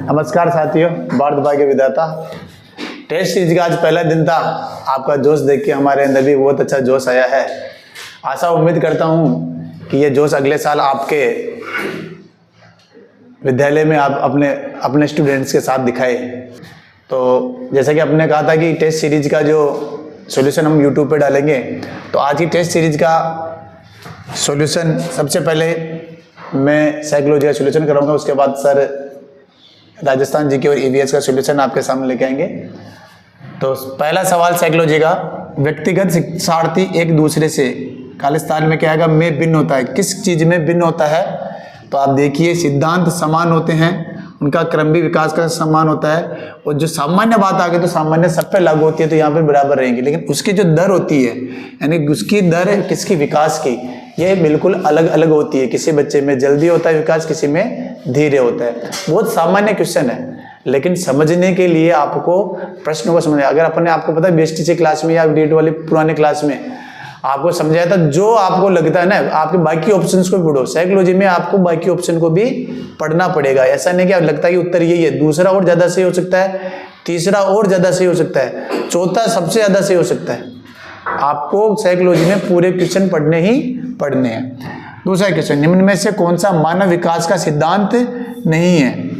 नमस्कार साथियों, भारत भाग्य विधाता टेस्ट सीरीज का आज पहला दिन था। आपका जोश देख के हमारे अंदर भी बहुत अच्छा जोश आया है। आशा उम्मीद करता हूँ कि ये जोश अगले साल आपके विद्यालय में आप अपने स्टूडेंट्स के साथ दिखाए। तो जैसा कि आपने कहा था कि टेस्ट सीरीज का जो सॉल्यूशन हम यूट्यूब पे डालेंगे, तो आज की टेस्ट सीरीज का सॉल्यूशन सबसे पहले मैं साइकोलॉजी का सॉल्यूशन कराऊंगा। उसके बाद सर राजस्थान जीके और ईवीएस का सॉल्यूशन आपके सामने लेके आएंगे। तो पहला सवाल साइकोलॉजी का, व्यक्तिगत शिक्षार्थी एक दूसरे से खालिस्तान में क्या आएगा, में भिन्न होता है। किस चीज में भिन्न होता है? तो आप देखिए, सिद्धांत समान होते हैं, उनका क्रम भी विकास का समान होता है, और जो सामान्य बात आ गई तो सामान्य सब पे लागू होती है, तो यहाँ पे बराबर रहेंगे। लेकिन उसकी जो दर होती है, यानी उसकी दर किसकी, विकास की, ये बिल्कुल अलग अलग होती है। किसी बच्चे में जल्दी होता है विकास, किसी में धीरे होता है। बहुत सामान्य क्वेश्चन है, लेकिन समझने के लिए आपको प्रश्नों को समझना। अगर अपने आपको पता है BSTC क्लास में या डेट वाली पुराने क्लास में आपको समझाया था, जो आपको लगता है ना, आपके बाकी ऑप्शंस को भी पढ़ो। साइकोलॉजी में आपको बाकी ऑप्शन को भी पढ़ना पड़ेगा। ऐसा नहीं कि आप लगता है कि उत्तर यही है, दूसरा और ज्यादा सही हो सकता है, तीसरा और ज्यादा सही हो सकता है, चौथा सबसे ज्यादा सही हो सकता है। आपको साइकोलॉजी में पूरे क्वेश्चन पढ़ने ही पढ़ने हैं। दूसरा क्वेश्चन, निम्न में से कौन सा मानव विकास का सिद्धांत नहीं है?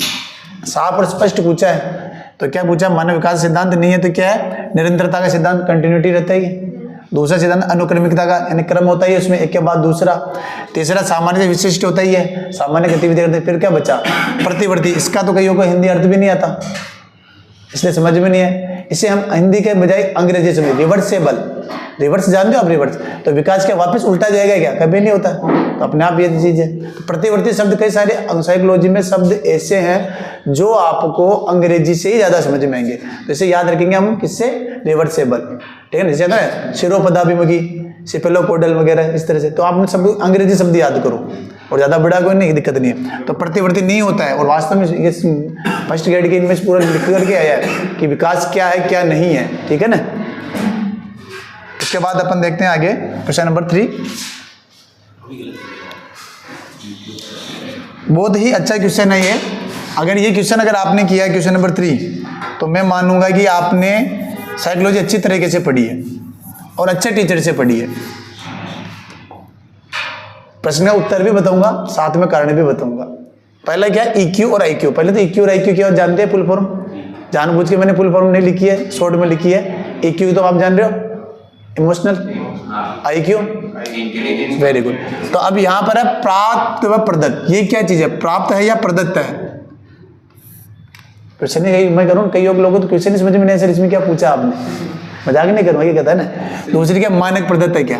साफ और स्पष्ट पूछा है। तो क्या पूछा? मानव विकास सिद्धांत नहीं है तो क्या है? निरंतरता का सिद्धांत, कंटिन्यूटी रहता है। दूसरा सिद्धांत अनुक्रमिकता का, यानी क्रम होता है उसमें एक के बाद दूसरा। तीसरा सामान्य से विशिष्ट होता ही है, सामान्य गतिविधि करते। फिर क्या बचा? प्रतिवर्ती। इसका तो कईयों को हिंदी अर्थ भी नहीं आता, इसलिए समझ में नहीं है। इसे हम हिंदी के बजाय अंग्रेजी समझे, रिवर्सेबल। रिवर्स जानते हो आप? रिवर्स तो विकास के वापस उल्टा जाएगा क्या? कभी नहीं होता। तो अपने आप ये चीज है। तो प्रतिवर्ती शब्द, कई सारे साइकोलॉजी में शब्द ऐसे हैं जो आपको अंग्रेजी से ही ज्यादा समझ में आएंगे। तो इसे याद रखेंगे हम, किससे? रिवर्सेबल। ठीक है, जैसे ना शिरोपदाभिमुखी, सिफेलोपोडल वगैरह, इस तरह से। तो आपने सब अंग्रेजी शब्द याद करो, और ज्यादा बड़ा कोई नहीं, दिक्कत नहीं है। तो प्रतिवर्ती नहीं होता है, और वास्तव में ये फर्स्ट ग्रेड के इनमें पूरा लिख करके आया है कि विकास क्या है क्या नहीं है। ठीक है ना। इसके बाद अपन देखते हैं आगे क्वेश्चन नंबर 3। बहुत ही अच्छा क्वेश्चन है ये। अगर ये क्वेश्चन अगर आपने किया क्वेश्चन नंबर 3, तो मैं मानूंगा कि आपने साइकोलॉजी अच्छी तरीके से पढ़ी है और अच्छे टीचर से पढ़ी है। प्रश्न का उत्तर भी बताऊंगा, साथ में कारण भी बताऊंगा। पहला क्या? EQ और IQ। पहले तो EQ और IQ क्या जानते हैं? Full form. जानबूझ के मैंने फुल फॉर्म नहीं लिखी है, शॉर्ट में लिखी है। EQ तो आप जान रहे हो, इमोशनल। IQ, very good. तो अब यहां पर है प्राप्त व प्रदत्त। ये क्या चीज है? प्राप्त है या प्रदत्त है? क्वेश्चन मैं करूँ, कई लोगों को तो क्वेश्चन ही समझ में नहीं, सर इसमें क्या पूछा आपने? मजाक नहीं करूँगा, ये कहता है ना। दूसरी क्या? मानक प्रदत्त है क्या?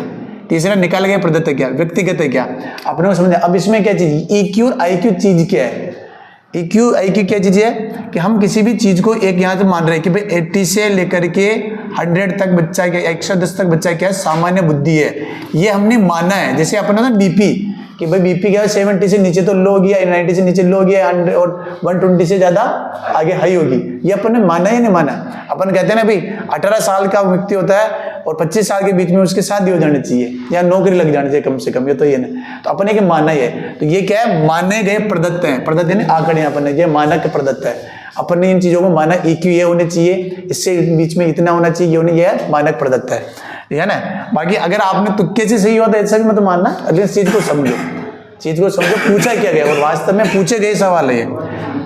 तीसरा निकाल गया प्रदत्त है क्या? व्यक्तिगत है क्या? अपने को समझा। अब इसमें क्या चीज? EQ और IQ चीज क्या है? EQ IQ क्या चीज है कि हम किसी भी चीज को एक यहाँ से मान रहे हैं कि भाई 80 से लेकर के 100 तक बच्चा क्या, 110 तक बच्चा क्या है, सामान्य बुद्धि है। ये हमने माना है। जैसे अपन ना BP, कि भाई BP क्या है, 70 से नीचे तो लो होगी, 90 से नीचे लो होगी, 100 और 120 से ज्यादा आगे हाई होगी। ये अपन ने माना ही नहीं माना। अपन कहते हैं ना भाई 18 साल का व्यक्ति होता है और 25 साल के बीच में उसके शादी हो जानी चाहिए या नौकरी लग जानी चाहिए कम से कम, ये तो ये ना। तो अपन एक माना ही है। तो ये क्या है? माने गए प्रदत्त है। प्रदत्त यानी आंकड़े, अपन ने ये मानक प्रदत्त है। अपन ने इन चीजों को माना। EQ ये होने चाहिए, इससे बीच में इतना होना चाहिए, ये होने, ये मानक प्रदत्त है ना। बाकी अगर आपने तुक्के से सही हुआ तो ऐसा भी मत मानना। अगले चीज को समझो, चीज को समझो, पूछा क्या गया और वास्तव में पूछे गए सवाल है ये।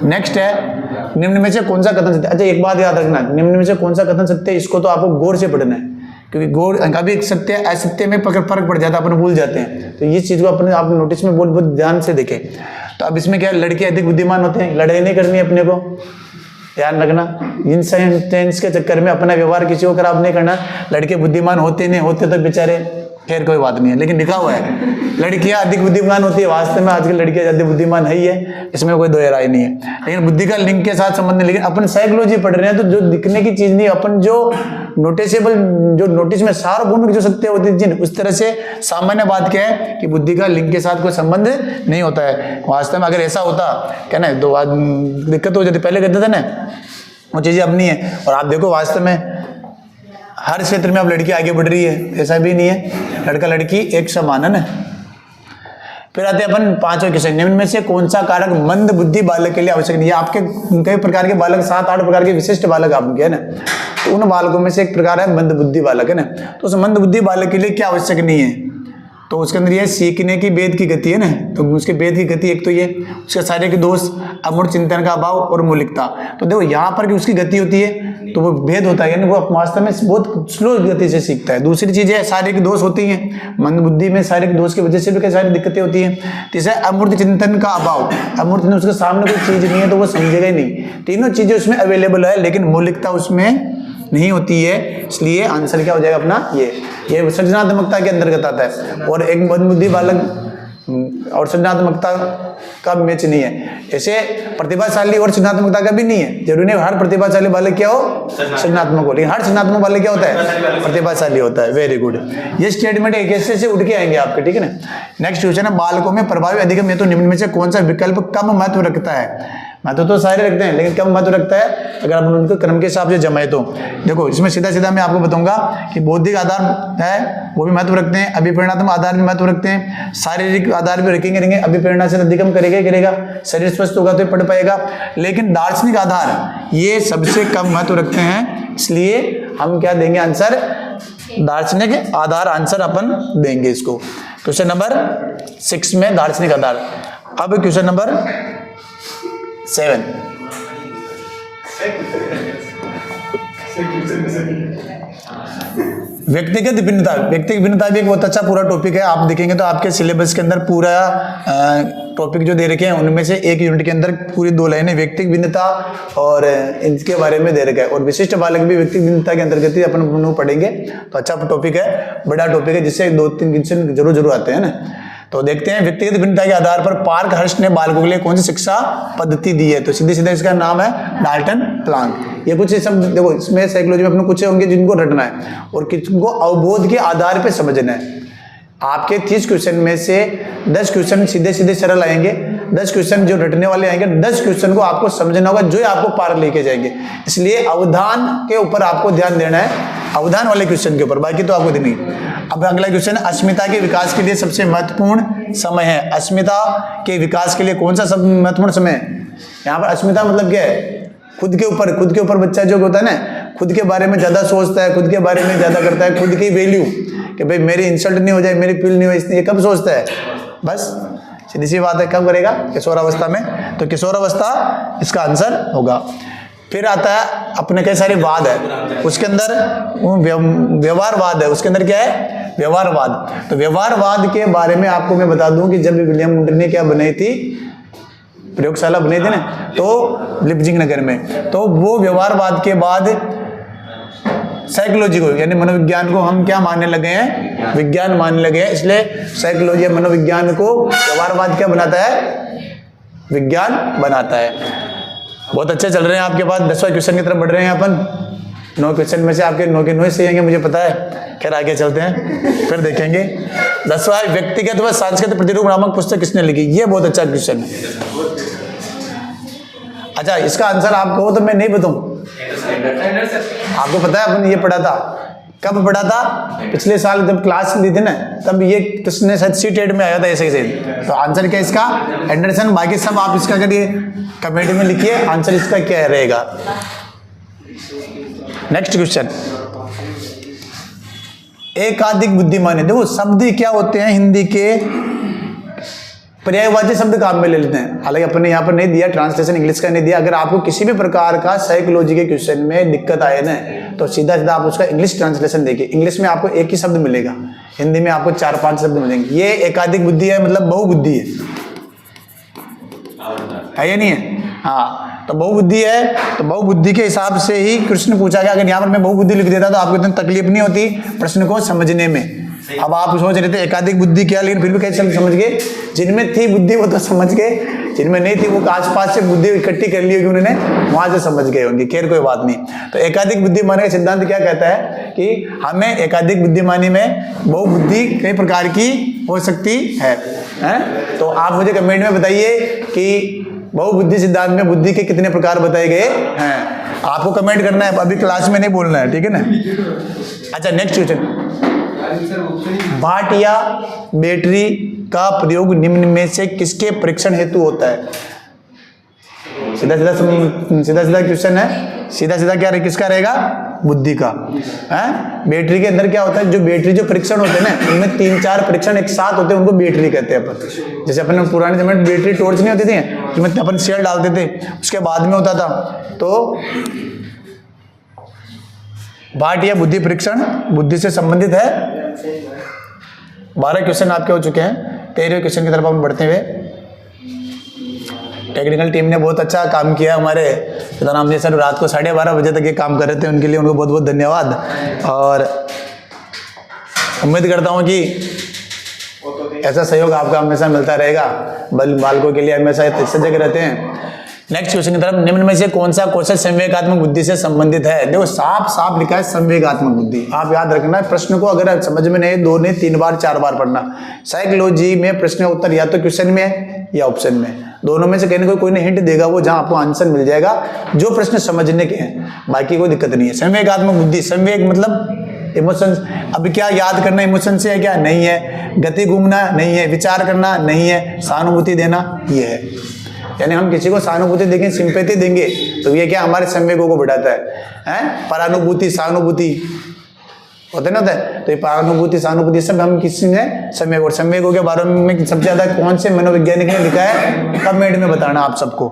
नेक्स्ट है, निम्न में से कौन सा कथन सत्य? अच्छा, एक बात याद रखना, निम्न में से कौन सा कथन सत्य है, इसको तो आपको गौर से पढ़ना है, क्योंकि गौर कभी सत्य असत्य में फर्क पड़ जाता है, अपन भूल जाते हैं। तो ये चीज को अपने आप नोटिस में बहुत ध्यान से देखें। तो अब इसमें क्या, लड़के अधिक बुद्धिमान होते हैं, लड़ाई नहीं करनी अपने को, ध्यान रखना। इन सेंटेंस के चक्कर में अपना व्यवहार किसी को खराब नहीं करना। लड़के बुद्धिमान होते नहीं होते तो बेचारे खैर कोई बात नहीं है, लेकिन लिखा हुआ है लड़कियां अधिक बुद्धिमान होती है। वास्तव में आजकल लड़कियां ज्यादा बुद्धिमान है ही है, इसमें कोई दो राय नहीं है। लेकिन बुद्धि का लिंक के साथ संबंध नहीं। लेकिन अपन साइकोलॉजी पढ़ रहे हैं तो जो दिखने की चीज नहीं, अपन जो नोटिसेबल, जो नोटिस में सार्वभौमिक जो सत्य होती है, उस तरह से सामान्य बात क्या है कि बुद्धि का लिंक के साथ कोई संबंध नहीं होता है। वास्तव में अगर ऐसा होता क्या ना, तो दिक्कत हो जाती। पहले कहते थे ना, वो चीजें अब नहीं है। और आप देखो वास्तव में हर क्षेत्र में अब लड़की आगे बढ़ रही है, ऐसा भी नहीं है। लड़का लड़की एक समान है ना। फिर आते हैं अपन पांचवें क्वेश्चन, निम्न में से कौन सा कारक मंद बुद्धि बालक के लिए आवश्यक नहीं है। आपके कई प्रकार के बालक, 7-8 प्रकार के विशिष्ट बालक आपके है ना, तो उन बालकों में से एक प्रकार है मंद बुद्धि बालक है ना। तो उस मंद बुद्धि बालक के लिए क्या आवश्यक नहीं है, तो उसके अंदर ये सीखने की वेद की गति है ना, तो उसके वेद की गति एक तो ये, उसके शारीरिक दोष, अमूर्त चिंतन का अभाव और मौलिकता। तो देखो यहाँ पर कि उसकी गति होती है तो वो भेद होता है, यानी वो वास्तव में बहुत स्लो गति से सीखता है। दूसरी चीज है शारीरिक दोष होती हैं, मंद बुद्धि में शारीरिक दोष की वजह से भी कई सारी दिक्कतें होती हैं। तीसरा अमूर्त चिंतन का अभाव, अमूर्त उसके सामने कोई चीज नहीं है तो वो समझेगा ही नहीं। तीनों चीजें उसमें अवेलेबल है लेकिन मौलिकता उसमें नहीं होती है, इसलिए आंसर क्या हो जाएगा अपना ये सृजनात्मकता के अंतर्गत आता है। और एक मंद बुद्धि बालक और सृजनात्मकता का मैच नहीं है, ऐसे प्रतिभाशाली और सृजनात्मकता का भी नहीं है। जरूरी नहीं हर प्रतिभाशाली बालक क्या हो, सृजनात्मक हो, लेकिन हर सृजनात्मक बालक क्या होता है, प्रतिभाशाली होता है। वेरी गुड, ये स्टेटमेंट एक ऐसे से उठ के आएंगे आपके, ठीक है ना। नेक्स्ट क्वेश्चन है, बालकों में प्रभावी अधिगम हेतु निम्न में से कौन सा विकल्प कम महत्व रखता है। महत्व तो सारे रखते हैं लेकिन कम महत्व रखता है अगर आप उनको क्रम के हिसाब से जमाए तो। देखो इसमें सीधा सीधा मैं आपको बताऊंगा कि बौद्धिक आधार है वो भी महत्व रखते हैं, अभिप्रेरणात्मक आधार भी महत्व रखते हैं, शारीरिक आधार भी रहेंगे, अभिप्रेरणा से अधिगम करेगा, शरीर स्वस्थ होगा तो पढ़ पाएगा, लेकिन दार्शनिक आधार ये सबसे कम महत्व रखते हैं, इसलिए हम क्या देंगे आंसर, दार्शनिक आधार आंसर अपन देंगे इसको। क्वेश्चन नंबर 6 में दार्शनिक आधार। अब क्वेश्चन नंबर 7, व्यक्तिगत भिन्नता। व्यक्तिगत भिन्नता भी एक बहुत अच्छा पूरा टॉपिक है, आप देखेंगे तो आपके सिलेबस के अंदर पूरा टॉपिक जो दे रखे हैं उनमें से एक यूनिट के अंदर पूरी 2 लाइनें व्यक्तिगत भिन्नता और इनके बारे में दे रखा है। और विशिष्ट बालक भी व्यक्तिगत भिन्नता के अंतर्गत ही अपन पढ़ेंगे, तो अच्छा टॉपिक है, बड़ा टॉपिक है, जिससे 2-3 क्वेश्चन जरूर आते हैं ना। तो देखते हैं व्यक्तिगत भिन्नता के आधार पर पार्क हर्स्ट ने बालकों के लिए कौन सी शिक्षा पद्धति दी है। तो सीधे सीधे इसका नाम है डाल्टन प्लांक। ये कुछ सब देखो, इसमें साइकोलॉजी में अपने कुछ होंगे जिनको रटना है और किनको अवबोध के आधार पर समझना है। आपके 30 क्वेश्चन में से 10 क्वेश्चन सीधे सीधे सरल आएंगे, 10 क्वेश्चन जो रटने वाले आएंगे, 10 क्वेश्चन को आपको समझना होगा जो आपको पार लेके जाएंगे। इसलिए अवधान के ऊपर आपको ध्यान देना है, अवधान वाले क्वेश्चन के ऊपर, बाकी तो आपको नहीं। अब अगला क्वेश्चन, अस्मिता के विकास के लिए सबसे महत्वपूर्ण समय है। अस्मिता के विकास के लिए कौन सा सब महत्वपूर्ण समय है। यहाँ पर अस्मिता मतलब क्या है, खुद के ऊपर बच्चा जो होता है ना, खुद के बारे में ज्यादा सोचता है, खुद के बारे में ज्यादा करता है, खुद की वैल्यू कि भाई मेरी इंसल्ट नहीं हो जाए, मेरी फील नहीं हो, इसलिए कब सोचता है, बस सीधी सी बात है, कब करेगा, किशोरावस्था में। तो किशोरावस्था इसका आंसर होगा। फिर आता है अपने कई सारे वाद है, उसके अंदर व्यवहारवाद है, उसके अंदर क्या है, व्यवहारवाद। तो व्यवहारवाद के बारे में आपको मैं बता दूं कि जब विलियम वुंट ने क्या बनाई थी, प्रयोगशाला बनाई थी ना, तो लिप्जिंग नगर में, तो वो व्यवहारवाद के बाद साइकोलॉजी को यानी मनोविज्ञान को हम क्या मानने लगे हैं, विज्ञान मानने लगे हैं। इसलिए साइकोलॉजी या मनोविज्ञान को व्यवहारवाद क्या बनाता है, विज्ञान बनाता है। बहुत अच्छे चल रहे हैं आपके पास, 10वां क्वेश्चन की तरफ बढ़ रहे हैं अपन। 9 क्वेश्चन में से आपके 9 के 9 सही आएंगे मुझे पता है। खैर आगे चलते हैं, फिर देखेंगे। 10वां, व्यक्तिगत व सांस्कृतिक प्रतिरूप नामक पुस्तक किसने लिखी। ये बहुत अच्छा क्वेश्चन है। अच्छा, इसका आंसर आप कहो तो मैं नहीं बताऊं। आपको पता है अपन ये पढ़ा था, कब पढ़ा था, पिछले साल जब क्लास ली थी ना, तब ये प्रश्न शायद C-TET में आया था ऐसे ही। तो आंसर क्या इसका, एंडरसन। बाकी सब आप इसका करिए, कमेंट में लिखिए आंसर इसका क्या रहेगा। नेक्स्ट क्वेश्चन, एकाधिक बुद्धिमानी। देखो शब्द क्या होते हैं, हिंदी के पर्यायवाची शब्द काम में ले लेते हैं। हालांकि अपने यहाँ पर नहीं दिया, ट्रांसलेशन इंग्लिश का नहीं दिया। अगर आपको किसी भी प्रकार का साइकोलॉजी के क्वेश्चन में दिक्कत आए ना, तो सीधा सीधा आप उसका इंग्लिश ट्रांसलेशन देखिए। इंग्लिश में आपको एक ही शब्द मिलेगा, हिंदी में आपको 4-5 शब्द मिलेंगे। ये एकाधिक बुद्धि है, मतलब बहुबुद्धि है या नहीं है। हाँ, तो बहुबुद्धि है, तो बहुबुद्धि के हिसाब से ही प्रश्न पूछा गया। अगर यहाँ पर मैं बहुबुद्धि लिख देता तो आपको इतनी तकलीफ नहीं होती प्रश्न को समझने में। अब आप सोच रहे थे एकाधिक बुद्धि क्या, लेकिन फिर भी कैसे समझ गए, जिनमें थी बुद्धि वो तो समझ गए, जिनमें नहीं थी वो आसपास से बुद्धि इकट्ठी कर ली होगी उन्होंने, वहां से समझ गए होंगे। खैर कोई बात नहीं। तो एकाधिक बुद्धिमानी का सिद्धांत क्या कहता है कि हमें एकाधिक बुद्धिमानी में बहुबुद्धि कई प्रकार की हो सकती है। तो आप मुझे कमेंट में बताइए कि बहुबुद्धि सिद्धांत में बुद्धि के कितने प्रकार बताए गए हैं। आपको कमेंट करना है, अभी क्लास में नहीं बोलना है, ठीक है ना। अच्छा, नेक्स्ट क्वेश्चन, भाट या बैटरी का प्रयोग निम्न में से किसके परीक्षण हेतु होता है? सीधा सीधा क्वेश्चन है, सीधा सीधा क्या किसका रहेगा? बुद्धि का है। बैटरी के अंदर क्या होता है, जो बैटरी जो परीक्षण होते हैं ना, उनमें 3-4 परीक्षण एक साथ होते हैं, उनको बैटरी कहते हैं अपन। जैसे अपन पुराने समय में बैटरी टॉर्च नहीं होती थी, जिसमें अपन सेल डालते थे, उसके बाद में होता था। तो भाट या बुद्धि परीक्षण बुद्धि से संबंधित है। 12 क्वेश्चन आपके हो चुके हैं। 13वें क्वेश्चन की तरफ हम बढ़ते हुए, टेक्निकल टीम ने बहुत अच्छा काम किया। हमारे सीताराम जी सर रात को 12:30 बजे तक ये काम कर रहे थे, उनके लिए उनको बहुत बहुत धन्यवाद। और उम्मीद करता हूँ कि ऐसा सहयोग आपका हमेशा मिलता रहेगा। बालकों के लिए हमेशा सजग रहते हैं। नेक्स्ट क्वेश्चन की तरफ, निम्न में से कौन सा कौशल संवेगात्मक बुद्धि से संबंधित है? देखो साफ लिखा है संवेगात्मक बुद्धि। आप याद रखना प्रश्न को, अगर समझ में नहीं 2 नहीं 3 बार 4 बार पढ़ना। साइकोलॉजी में प्रश्न का उत्तर या तो क्वेश्चन में है या ऑप्शन में, दोनों में से कहीं ना कोई हिंट देगा, वो जहां आपको आंसर मिल जाएगा जो प्रश्न समझने के हैं, बाकी कोई दिक्कत नहीं है। संवेगात्मक बुद्धि, संवेग मतलब इमोशंस। अब क्या याद करना इमोशन से है क्या? नहीं है। गति घूमना नहीं है। विचार करना नहीं है। सहानुभूति देना ये है। यानी हम किसी को सहानुभूति देंगे, सिंपैथी देंगे, तो ये क्या हमारे संवेगों को बढ़ाता है? परानुभूति, सहानुभूति होते ना, तो ये परानुभूति, सहानुभूति सब हम किसी ने संवेग, और संवेगों के बारे में सबसे ज्यादा कौन से मनोवैज्ञानिक ने लिखा है, कमेंट में बताना आप सबको,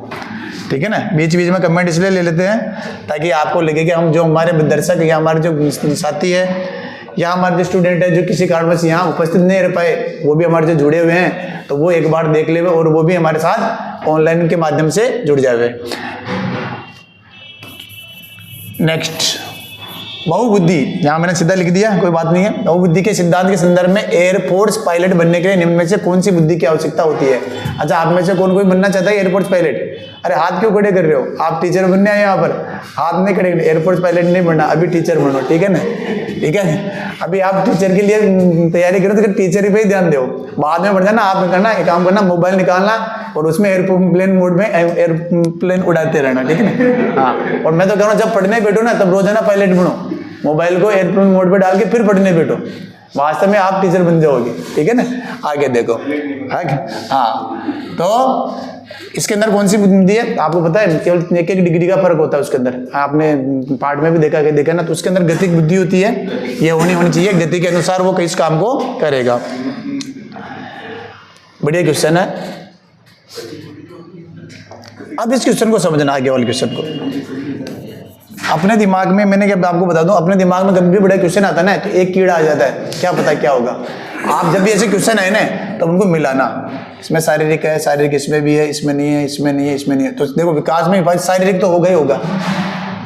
ठीक है ना। बीच बीच में कमेंट इसलिए ले लेते हैं ताकि आपको लगे कि हम जो हमारे दर्शक या हमारे जो साथी है या हमारे जो स्टूडेंट है जो किसी कारणवश यहाँ उपस्थित नहीं रह पाए, वो भी हमारे जो जुड़े हुए हैं, तो वो एक बार देख ले और वो भी हमारे साथ ऑनलाइन के माध्यम से जुड़ जाए। नेक्स्ट, बहुबुद्धि, यहाँ मैंने सीधा लिख दिया, कोई बात नहीं है। बहुबुद्धि के सिद्धांत के संदर्भ में एयरफोर्स पायलट बनने के लिए निम्न में से कौन सी बुद्धि की आवश्यकता होती है? अच्छा, आप में से कौन कोई बनना चाहता है एयरफोर्स पायलट? अरे हाथ क्यों खड़े कर रहे हो? आप टीचर बनने आए यहाँ पर, हाथ नहीं खड़े, एयरफोर्स पायलट नहीं बनना, अभी टीचर बनो, ठीक है ना, ठीक है। अभी आप टीचर के लिए तैयारी करो तो टीचर ही पे ही ध्यान दो, बाद में बढ़ जाना। आप करना एक काम करना, मोबाइल निकालना और उसमें एयरप्लेन मोड में एयरप्लेन उड़ाते रहना, ठीक है ना। हाँ, और मैं तो कह रहा हूँ जब पढ़ने बैठो ना तब रोजाना पायलट बनो, मोबाइल को एयरप्लेन मोड पे डाल के फिर पढ़ने बैठो, वास्तव में आप टीचर बन जाओगे, ठीक है ना। आगे देखो, हाँ, तो इसके अंदर कौन सी बुद्धि है आपको पता है? केवल एक डिग्री का फर्क होता है उसके अंदर, आपने पार्ट में भी देखा ना, तो उसके अंदर गतिक बुद्धि होती है, ये होनी चाहिए। गति के अनुसार वो किस काम को करेगा। बढ़िया क्वेश्चन है। अब इस क्वेश्चन को समझना, आगे वाले क्वेश्चन को अपने दिमाग में, मैंने क्या आपको बता दूं, अपने दिमाग में कभी भी बड़ा क्वेश्चन आता है ना तो एक कीड़ा आ जाता है, क्या पता क्या होगा। आप जब भी ऐसे क्वेश्चन आए ना तो उनको मिलाना, इसमें शारीरिक है, शारीरिक इसमें भी है, इसमें नहीं है, इसमें नहीं है, इसमें नहीं है। तो देखो विकास में भाई शारीरिक तो होगा ही होगा,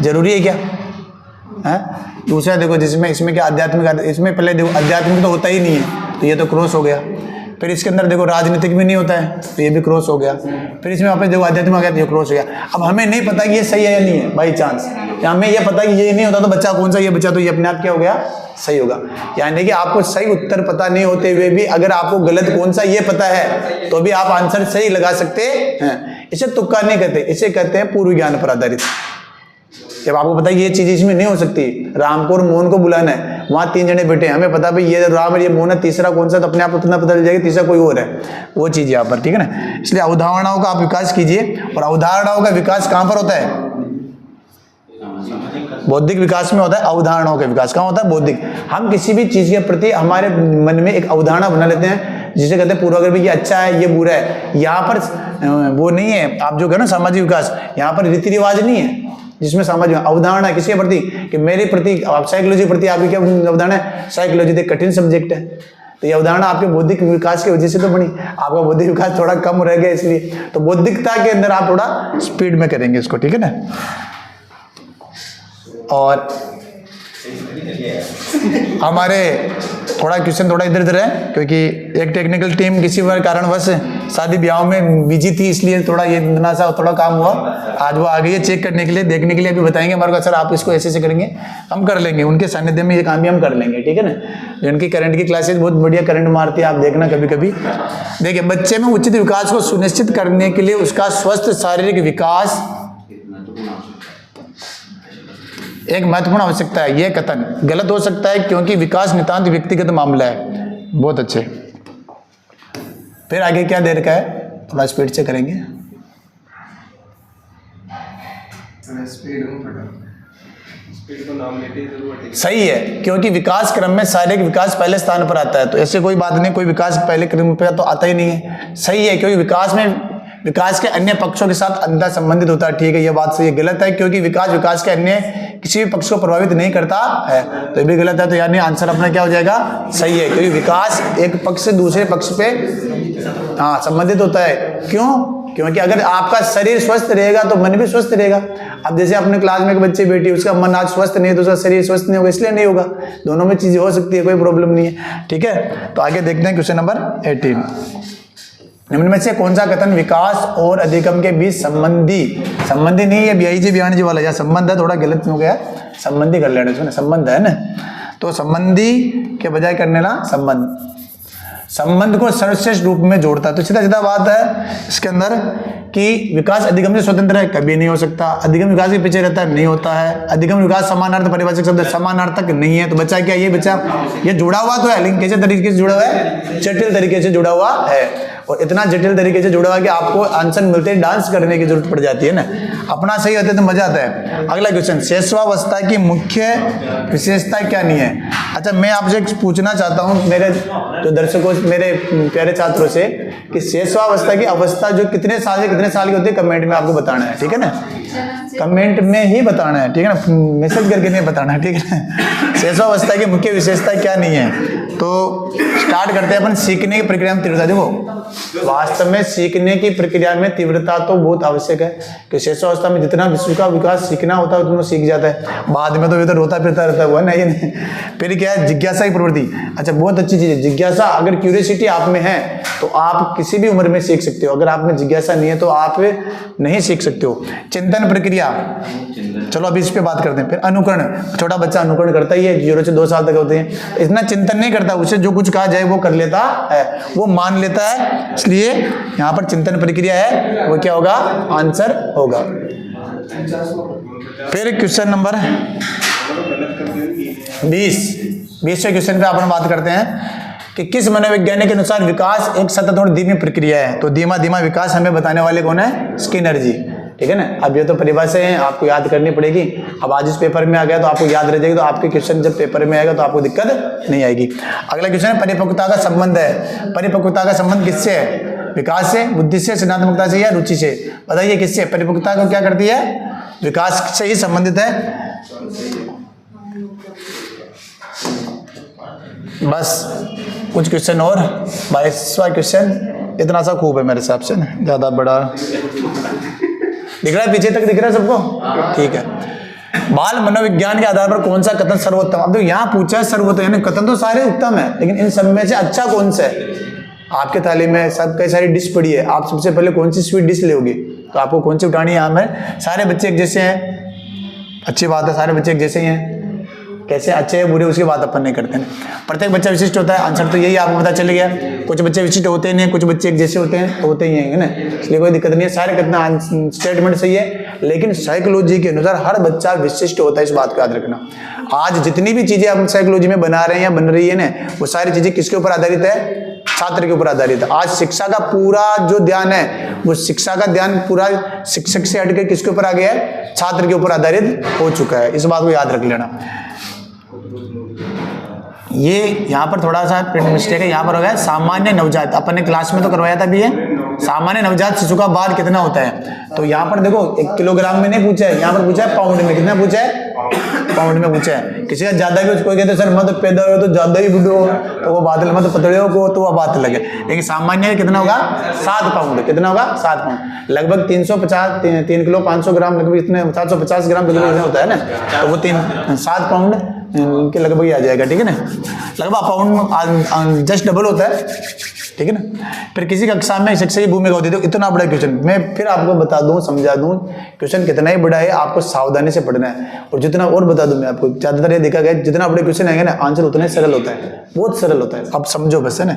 जरूरी है क्या है? दूसरा देखो जिसमें, इसमें क्या आध्यात्मिक, इसमें पहले देखो आध्यात्मिक तो होता ही नहीं है, तो ये तो क्रॉस हो गया। फिर इसके अंदर देखो राजनीतिक भी नहीं होता है, तो ये भी क्रॉस हो गया। फिर इसमें आपने देखो आध्यात्मिक आ गया तो ये क्रॉस हो गया। अब हमें नहीं पता कि ये सही है या नहीं है, बाई चांस, या हमें ये पता कि ये नहीं होता तो बच्चा कौन सा, ये बच्चा तो ये अपने आप क्या हो गया, सही होगा। यानी कि आपको सही उत्तर पता नहीं होते हुए भी अगर आपको गलत कौन सा ये पता है तो भी आप आंसर सही लगा सकते हैं। इसे तुक्का नहीं कहते, इसे कहते हैं पूर्व ज्ञान पर आधारित। जब आपको पता है ये चीज इसमें नहीं हो सकती, राम को और मोहन को बुलाना है, वहां 3 जने बैठे हैं, हमें पता भाई ये राम है ये मोहन है, तीसरा कौन सा, तो अपने आप उतना पता चल जाएगा तीसरा कोई और है, वो चीज यहाँ पर, ठीक है ना। इसलिए अवधारणाओं का आप विकास कीजिए, और अवधारणाओं का विकास कहां पर होता है? बौद्धिक विकास में होता है। अवधारणाओं का विकास कहां होता है? बौद्धिक। हम किसी भी चीज के प्रति हमारे मन में एक अवधारणा बना लेते हैं, जिसे कहते हैं पूर्वाग्रह, ये अच्छा है ये बुरा है। यहाँ पर वो नहीं है, आप जो कहो ना सामाजिक विकास, यहाँ पर रीति रिवाज नहीं है, जिसमें सामाजिक अवधारणा किसके प्रति, कि मेरे प्रति, आप साइकोलॉजी प्रति आपकी क्या अवधारणा है? साइकोलॉजी एक कठिन सब्जेक्ट है, तो ये अवधारणा आपके बौद्धिक विकास की वजह से तो बनी। आपका बौद्धिक विकास थोड़ा कम रह गया, इसलिए तो बौद्धिकता के अंदर आप थोड़ा स्पीड में करेंगे इसको, ठीक है ना। और हमारे थोड़ा क्वेश्चन थोड़ा इधर उधर है, क्योंकि एक टेक्निकल टीम किसी कारणवश शादी ब्याह में बिजी थी, इसलिए थोड़ा ये इतना सा थोड़ा काम हुआ। आज वो आ गई है चेक करने के लिए, देखने के लिए। अभी बताएंगे हमारे को, सर आप इसको ऐसे करेंगे, हम कर लेंगे, उनके सानिध्य में ये काम भी हम कर लेंगे, ठीक है ना। उनकी करंट की क्लासेज बहुत बढ़िया करंट मारती है, आप देखना कभी कभी। देखिए, बच्चे में उचित विकास को सुनिश्चित करने के लिए उसका स्वस्थ शारीरिक विकास एक महत्वपूर्ण आवश्यकता है। यह कथन गलत हो सकता है क्योंकि विकास नितांत व्यक्तिगत मामला है। बहुत अच्छे। फिर आगे क्या दे रखा है, थोड़ा स्पीड से करेंगे। स्पीड को नाम लेते ही जरूरत है। सही है, क्योंकि विकास क्रम में शारीरिक विकास पहले स्थान पर आता है। तो ऐसे कोई बात नहीं, कोई विकास पहले क्रम पे तो आता ही नहीं है। सही है, क्योंकि विकास के अन्य पक्षों के साथ अंधा संबंधित होता है। ठीक है, यह बात सही है। गलत है, क्योंकि विकास के अन्य किसी भी पक्ष को प्रभावित नहीं करता है। तो ये भी गलत है। तो यानी आंसर अपना क्या हो जाएगा, सही है, क्योंकि विकास एक पक्ष से दूसरे पक्ष पे संबंधित होता है। क्यों? क्योंकि अगर आपका शरीर स्वस्थ रहेगा तो मन भी स्वस्थ रहेगा। अब जैसे अपने क्लास में एक बच्चे बैठी, उसका मन आज स्वस्थ नहीं है तो उसका शरीर स्वस्थ नहीं होगा, इसलिए नहीं होगा। दोनों में चीजें हो सकती है, कोई प्रॉब्लम नहीं है। ठीक है, तो आगे देखते हैं क्वेश्चन नंबर 18। निम्न में से कौन सा कथन विकास और अधिगम के बीच संबंधी नहीं है, बयान जी वाला, या संबंध है, थोड़ा गलत हो गया, संबंधी कर लेना इसमें, संबंध है ना, तो संबंधी के बजाय करने ना संबंध को सर्वश्रेष्ठ रूप में जोड़ता है। तो सीधा सीधा बात है इसके अंदर कि विकास अधिगम से स्वतंत्र है, कभी नहीं हो सकता। अधिगम विकास के पीछे रहता है, नहीं होता है। अधिगम विकास समानार्थ परिभाषिक शब्द, समानार्थक नहीं है। तो बच्चा क्या, ये बच्चा ये जुड़ा हुआ तो है, लेकिन कैसे तरीके से जुड़ा हुआ है, जटिल तरीके से जुड़ा हुआ है। और इतना जटिल तरीके से जुड़ा हुआ है कि आपको आंसर मिलते ही डांस करने की जरूरत पड़ जाती है ना। अपना सही होता है तो मजा आता है। अगला क्वेश्चन, शेषवावस्था की मुख्य विशेषता क्या नहीं है। अच्छा, मैं आपसे पूछना चाहता हूँ मेरे जो दर्शकों, मेरे प्यारे छात्रों से, कि शेषवावस्था की अवस्था जो कितने साल से कितने साल की होती है, कमेंट में आपको बताना है। ठीक है ना, कमेंट में ही बताना है। ठीक है ना, मैसेज करके नहीं बताना है। ठीक है ना। शेषवावस्था की मुख्य विशेषता क्या नहीं है। तो स्टार्ट करते हैं अपन सीखने की प्रक्रिया में तीव्रता। देखो, वास्तव में सीखने की प्रक्रिया में तीव्रता तो बहुत आवश्यक है, कि शेषावस्था में जितना विश्व का विकास सीखना होता है उतना सीख जाता है। बाद में तो ये तो रोता फिरता रहता हुआ नहीं। फिर क्या है, जिज्ञासा की प्रवृत्ति। अच्छा, बहुत अच्छी चीज है जिज्ञासा। अगर क्यूरियोसिटी आप में है तो आप किसी भी उम्र में सीख सकते हो। अगर आप में जिज्ञासा नहीं है तो आप नहीं सीख सकते हो। चिंतन प्रक्रिया, चलो अभी इस पे बात करते हैं। फिर अनुकरण, छोटा बच्चा अनुकरण करता ही है, 0 से 2 साल तक होते हैं। इतना चिंतन नहीं करता, उसे जो कुछ कहा जाए वो कर लेता है, वो मान लेता है। इसलिए यहाँ पर चिंतन प्रक्रिया है, वो क्या होगा, आंसर होगा। फिर क्वेश्चन नंबर 20 क्वेश्चन पे अपन बात करते हैं कि किस मनोवैज्ञानिक के अनुसार विकास एक सतत और धीमी प्रक्रिया है। तो धीमा धीमा विकास हमें बताने वाले कौन है, स्किनर जी। ठीक है ना। अब ये तो परिभाषाएं हैं, आपको याद करनी पड़ेगी। अब आज इस पेपर में आ गया तो आपको याद रह जाएगी, तो आपके क्वेश्चन जब पेपर में आएगा तो आपको दिक्कत नहीं आएगी। अगला क्वेश्चन है, परिपक्वता का संबंध है। परिपक्वता का संबंध किससे है, विकास से, बुद्धि से, सृजनात्मकता से या रुचि से। बताइए किससे, परिपक्वता को क्या करती है, विकास से ही संबंधित है। बस कुछ क्वेश्चन और, 22वां क्वेश्चन इतना सा खूब है मेरे हिसाब से, ज्यादा बड़ा दिख रहा है, पीछे तक दिख रहा है सबको, ठीक है। बाल मनोविज्ञान के आधार पर कौन सा कथन सर्वोत्तम। अब देखो यहाँ पूछा है सर्वोत्तम, यानी कथन तो सारे उत्तम है, लेकिन इन सब में से अच्छा कौन सा है। आपके थाली में सब कई सारी डिश पड़ी है, आप सबसे पहले कौन सी स्वीट डिश लोगे, तो आपको कौन सी उठानी है। यहाँ में सारे बच्चे एक जैसे हैं, अच्छी बात है, सारे बच्चे एक जैसे ही हैं। कैसे अच्छे हैं बुरे उसकी बात अपन नहीं करते हैं। प्रत्येक बच्चा विशिष्ट होता है, आंसर तो यही आपको पता चल गया। कुछ बच्चे विशिष्ट होते नहीं, कुछ बच्चे एक जैसे होते हैं, तो होते ही हैं ना, इसलिए कोई दिक्कत नहीं है। सारे कितना स्टेटमेंट सही है, लेकिन साइकोलॉजी के अनुसार हर बच्चा विशिष्ट होता है, इस बात को याद रखना। आज जितनी भी चीजें हम साइकोलॉजी में बना रहे हैं या बन रही है ना, वो सारी चीजें किसके ऊपर आधारित है, छात्र के ऊपर आधारित है। आज शिक्षा का पूरा जो ध्यान है, वो शिक्षा का ध्यान पूरा शिक्षक से हटकर किसके ऊपर आ गया है, छात्र के ऊपर आधारित हो चुका है। इस बात को याद रख लेना। ये यहाँ पर थोड़ा सा प्रिंट मिस्टेक है, यहाँ पर हो गया सामान्य नवजात, अपन ने क्लास में तो करवाया था भी है। सामान्य नवजात शिशु का भार कितना होता है, तो यहाँ पर देखो 1 किलोग्राम में नहीं पूछा है, यहाँ पर पूछा है पाउंड में। कितना पूछा है, पाउंड में पूछा है। किसी का ज्यादा भी, उसको कहते सर मत पैदा हो तो ज्यादा ही बुढ़ो, तो वो बात मत पतड़े को, तो वो बात लगे। लेकिन सामान्य कितना होगा, 7 पाउंड। कितना होगा, 7 पाउंड, लगभग 3 किलो 500 ग्राम, लगभग इतने 750 ग्राम होता है ना, तो वो 7 पाउंड इनके लगभग ही आ जाएगा, ठीक है ना, लगभग अपाउंड जस्ट डबल होता है, ठीक है ना। फिर किसी कक्षा में शिक्षक की भूमिका होती है, तो इतना बड़ा क्वेश्चन मैं फिर आपको बता दूं, समझा दूं, क्वेश्चन कितना ही बड़ा है आपको सावधानी से पढ़ना है। और जितना और बता दूं मैं आपको, ज्यादातर ये देखा गया जितना बड़े क्वेश्चन आएंगे ना आंसर उतना ही सरल होता है, बहुत सरल होता है। आप समझो बस, है ना।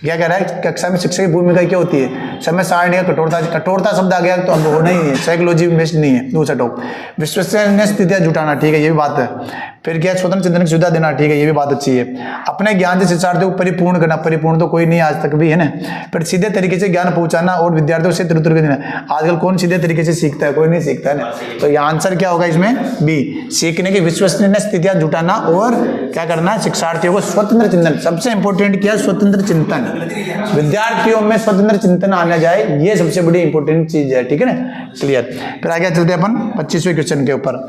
क्या कह रहा है, कक्षा में शिक्षक की भूमिका क्या होती है, समय सारणी का कठोरता शब्द आ गया तो अब होना ही है, साइकोलॉजी बेस्ड नहीं है। दूसरा टॉप विश्वसनीय स्थितियां जुटाना, ठीक है, ये भी बात है। फिर क्या, स्वतंत्र चिंतन की सुविधा देना, ठीक है, ये भी बात अच्छी है। अपने ज्ञान से शिक्षार्थियों को परिपूर्ण करना, परिपूर्ण तो कोई नहीं आज तक भी, है ना। फिर सीधे तरीके से ज्ञान पहुंचाना और विद्यार्थियों से तुरंत देना। आजकल कौन सीधे तरीके से सीखता है, कोई नहीं सीखता है ना। तो ये आंसर क्या होगा इसमें, बी, सीखने की विश्वसनीय स्थितियां जुटाना और क्या करना, शिक्षार्थियों को स्वतंत्र चिंतन, सबसे इंपॉर्टेंट क्या है, स्वतंत्र चिंतन, विद्यार्थियों में स्वतंत्र चिंतन आना जाए, ये सबसे बड़ी इंपॉर्टेंट चीज है, ठीक है ना, क्लियर। फिर आगे चलते हैं अपन 25वें क्वेश्चन के ऊपर।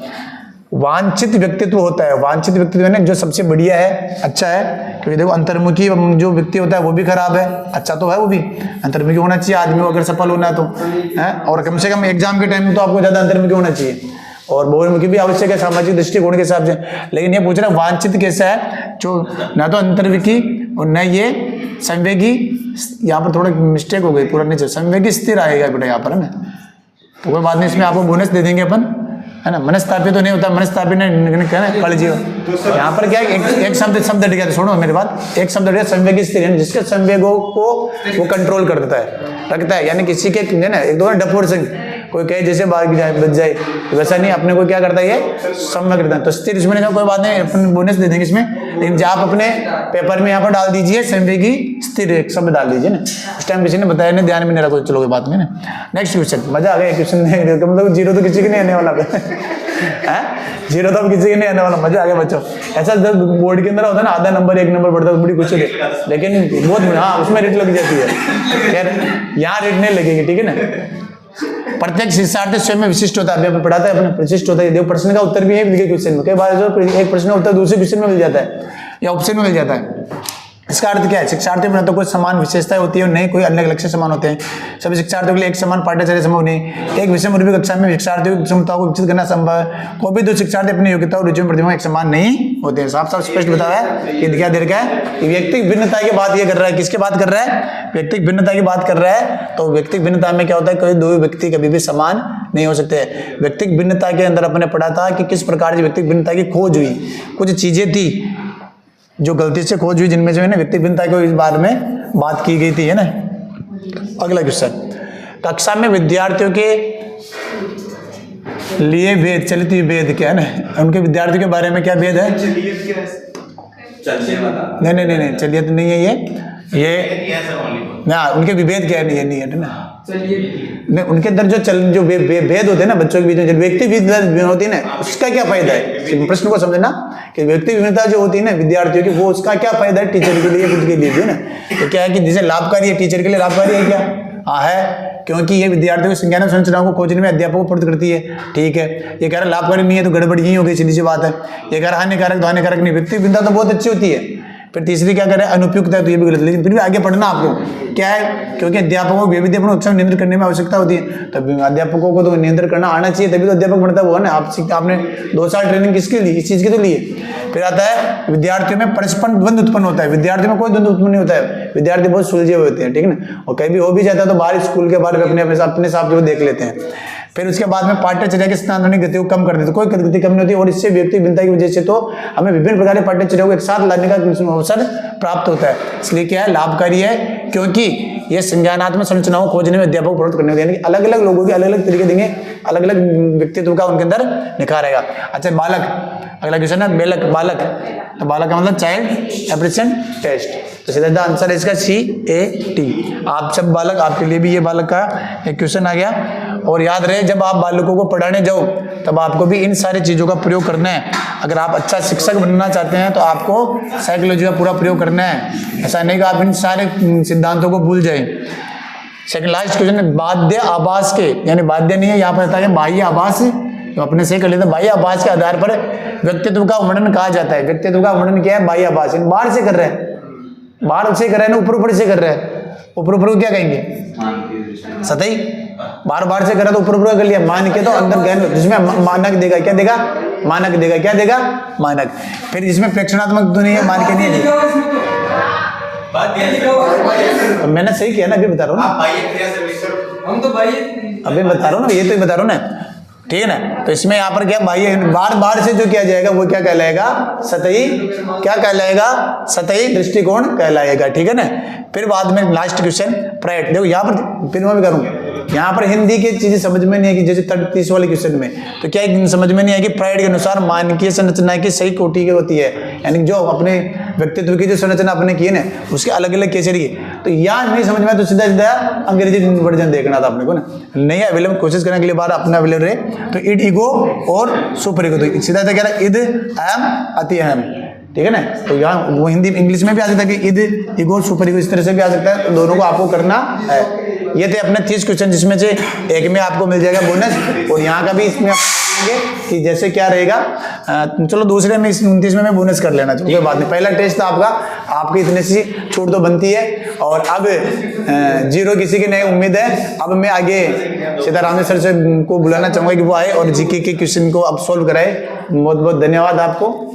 वांछित व्यक्तित्व होता है, वांछित व्यक्तित्व है ना जो सबसे बढ़िया है, अच्छा है, क्योंकि देखो अंतर्मुखी जो व्यक्ति होता है वो भी खराब है, अच्छा तो है वो भी, अंतर्मुखी होना चाहिए आदमी को अगर सफल होना है तो, है। और कम से कम एग्जाम के टाइम में तो आपको ज्यादा अंतर्मुखी होना चाहिए, और बहुमुखी भी आवश्यक है सामाजिक दृष्टिकोण के हिसाब से। लेकिन ये पूछ रहा है वांछित कैसा है, जो ना तो अंतर्मुखी और न ये संवेगी, यहाँ पर थोड़ा मिस्टेक हो गई, पूरा नहीं चाहिए, संवेगी स्थिर आएगा बेटा यहाँ पर, है ना। तो कोई बात नहीं, इसमें आपको बोनस दे देंगे अपन, है ना। मनस्तापी तो नहीं होता, मनस्तापी ने कहना कलजीव, यहाँ पर क्या है, एक शब्द हट गया, छोड़ो मेरी बात, एक शब्द हट गया, संवेगी स्थिर, जिसके संवेगों को वो कंट्रोल कर देता है, रखता है, यानी किसी के ना एक दो डफोर सिंह कोई कहे जैसे भाग जाए बच जाए, वैसा नहीं, अपने को क्या करता है ये सम्य करता है। तो स्थिर इसमें कोई बात नहीं, अपन बोनस दे देंगे इसमें, लेकिन जब आप अपने पेपर में यहाँ पर डाल दीजिए संवेगी स्थिर एक शब्द डाल दीजिए ना, उस टाइम किसी ने बताया नहीं, ध्यान में नहीं रखो, चलो कोई बात नहीं ना। नेक्स्ट क्वेश्चन, मजा आ गया क्वेश्चन, मतलब जीरो तो किसी के नहीं आने वाला है, जीरो तो अब किसी के नहीं आने वाला, मजा आ गया बच्चों। ऐसा जब बोर्ड के अंदर होता है ना, आधा नंबर एक नंबर बढ़ता है, बड़ी खुशी है, लेकिन बहुत हाँ उसमें रेट लग जाती है, यार यहाँ रेट नहीं लगेगी, ठीक है ना। प्रत्येक शिक्षार्थी स्वयं में विशिष्ट होता है, अभी अपन पढ़ाते हैं अपने विशिष्ट होता है। देखो प्रश्न का उत्तर भी है क्वेश्चन में, कई बार जो एक प्रश्न का उत्तर दूसरे क्वेश्चन में मिल जाता है या ऑप्शन में मिल जाता है। इसका अर्थ क्या है, शिक्षार्थी में तो कोई समान विशेषताएं होती है और नहीं कोई अलग लक्ष्य समान होते हैं। सभी शिक्षार्थियों के लिए एक समान पाठ्यचर्या संभव नहीं, एक विषय रूपी कक्षा में शिक्षार्थियों की क्षमताओं को विकसित करना संभव है। कोई भी दो शिक्षार्थी अपनी योग्यता और रुचि में प्रतिभा एक समान नहीं होते हैं। साफ साफ स्पष्ट बताया है कि क्या दे रखा है कि व्यक्तिगत भिन्नता की बात ये कर रहा है, किसके बात कर रहा है, व्यक्तिगत भिन्नता की बात कर रहा है। तो व्यक्तिगत भिन्नता में क्या होता है, कोई दो व्यक्ति कभी भी समान नहीं हो सकते। व्यक्तिगत भिन्नता के अंदर अपने पढ़ा था कि किस प्रकार की व्यक्तिगत भिन्नता की खोज हुई, कुछ चीजें थी जो गलती से खोज हुई, जिनमें से व्यक्तिगत भिन्नता को इस बारे में बात की गई थी, है ना। अगला क्वेश्चन, कक्षा में विद्यार्थियों के लिए भेद, चलित भेद क्या है ना, उनके विद्यार्थियों के बारे में क्या भेद है, नहीं चलिए तो नहीं है ये ना, उनके विभेद क्या है, नहीं है ना, नहीं उनके अंदर जो भेद होते हैं ना बच्चों के बीच में, जो व्यक्ति भिन्नता होती है ना, उसका क्या फायदा है, प्रश्न को समझना कि व्यक्ति भिन्नता जो होती है ना विद्यार्थियों की, वो उसका क्या फायदा है टीचर के लिए, खुद के लिए भी ना। तो क्या है कि जैसे लाभकारी है, टीचर के लिए लाभकारी है क्या, हाँ है, क्योंकि ये विद्यार्थियों की संज्ञान संरचनाओं को खोजने में अध्यापक को प्रवृत्त करती है, ठीक है। ये कह रहा है लाभकारी नहीं है तो गड़बड़ यही हो गई, सीधी सी बात है। ये कह रहा हानिकारक तो हानिकारक नहीं, व्यक्तिगत भिन्नता तो बहुत अच्छी होती है। फिर तीसरी क्या करे, अनुपयुक्त है, तो ये भी गलत, लेकिन फिर भी आगे पढ़ना आपको क्या है, क्योंकि अध्यापकों को विद्यापन कक्षा में नियंत्रण करने में आवश्यकता होती है। तब अध्यापकों को तो नियंत्रण करना आना चाहिए, तभी तो अध्यापक बनता है वो, है ना। आपने 2 साल ट्रेनिंग किसके लिए, इस चीज के तो लिए। फिर आता है विद्यार्थियों में परस्पर द्वंद्व उत्पन्न होता है, विद्यार्थियों में कोई द्वंद्व उत्पन्न नहीं होता है, विद्यार्थी बहुत सुलझे हुए होते हैं, ठीक है ना। और कहीं भी हो भी जाता है तो बाहर स्कूल के बाहर अपने साथ जो देख लेते हैं। फिर उसके बाद में पाठ्यचर्या के स्थानांतरण गति को कम कर देते, तो कोई गति कम नहीं होती, और इससे व्यक्तिगत भिन्नता की वजह से तो हमें विभिन्न प्रकार के पाठ्यचर्या को एक साथ लाने का अवसर प्राप्त होता है। इसलिए क्या है, लाभकारी है, क्योंकि ये संज्ञानात्मक संरचनाओं को खोजने में अध्यापक प्रवृत्त करने होते हैं, यानी अलग अलग लोगों के अलग अलग तरीके देंगे, अलग अलग व्यक्तित्व का उनके अंदर निखारेगा। अच्छा बालक, अगला क्वेश्चन है बालक, तो बालक का मतलब चाइल्ड एप्रिसिएशन टेस्ट, तो सीधा आंसर है इसका CAT। आप सब बालक, आपके लिए भी ये बालक का एक क्वेश्चन आ गया। और याद रहे जब आप बालकों को पढ़ाने जाओ तब आपको भी इन सारी चीजों का प्रयोग करना है। अगर आप अच्छा शिक्षक बनना चाहते हैं तो आपको साइकोलॉजी का पूरा प्रयोग करना है, ऐसा नहीं कि आप इन सारे सिद्धांतों को भूल जाए। सेकंड लास्ट क्वेश्चन है बाध्य आभास के, यानी बाध्य नहीं है यहाँ पर है बाह्य आभास, तो अपने से कर लेते हैं। बाह्य आभास के आधार पर व्यक्तित्व का वर्णन कहा जाता है। व्यक्तित्व का वर्णन क्या है, बाह्य आभास, बाहर से कर रहे हैं, बाहर से कर रहे हैं ना, ऊपर से कर रहे हैं, ऊपर क्या कहेंगे, सतही, बार से करा तो ऊपर कर लिया, मान के तो अंदर गहन, जिसमें मानक देगा, क्या देगा, मानक देगा। क्या देगा? मानक। फिर इसमें प्रेक्षणात्मक तो नहीं है, मान के नहीं है। तो मैंने सही किया ना, अभी बता रहा हूँ ना, हम तो भाई अभी बता रहा हूँ ना, ये तो बता रहा हूँ ना, ठीक है ना। तो इसमें यहाँ पर क्या बाह्य बार से जो किया जाएगा वो क्या कहलाएगा? सतही। क्या कहलाएगा? सतही दृष्टिकोण कहलाएगा, ठीक है ना। फिर बाद में लास्ट क्वेश्चन प्राइड। देखो यहाँ पर फिर मैं भी करूँगा, यहाँ पर हिंदी की चीजें समझ में नहीं है कि जैसे 30 वाले क्वेश्चन में तो क्या समझ में नहीं है कि प्राइड के अनुसार मानकीय संरचना की सही कोटि की होती है, यानी जो अपने व्यक्तित्व की जो संरचना अपने की है ना उसके अलग अलग कैसे रही है। तो यहाँ नहीं समझ में तो सीधा सीधा अंग्रेजी वर्जन देखना था अपने को ना, नहीं अवेलेबल कोशिश करने के लिए बार अपना अवेलेबल रहे। तो इड ईगो और सुपर ईगो, तो सीधा सीधा कह रहा है इद अहम अति अहम, ठीक है ना। तो यहाँ वो हिंदी इंग्लिश में भी आ सकता है कि इद ईगो सुपर ईगो, इस तरह से भी आ सकता है। तो दोनों को आपको करना है। ये थे अपने 30 क्वेश्चन, जिसमें से एक में आपको मिल जाएगा बोनस, और यहाँ का भी इसमें आप देखेंगे कि जैसे क्या रहेगा। चलो दूसरे में 29 में मैं बोनस कर लेना चाहिए बाद में। पहला टेस्ट था आपका, आपकी इतनी सी छूट तो बनती है। और अब 0 किसी की नहीं उम्मीद है। अब मैं आगे सीताराम सर से को बुलाना चाहूँगा कि वो आए और जीके के क्वेश्चन को अब सॉल्व कराए। बहुत बहुत धन्यवाद आपको।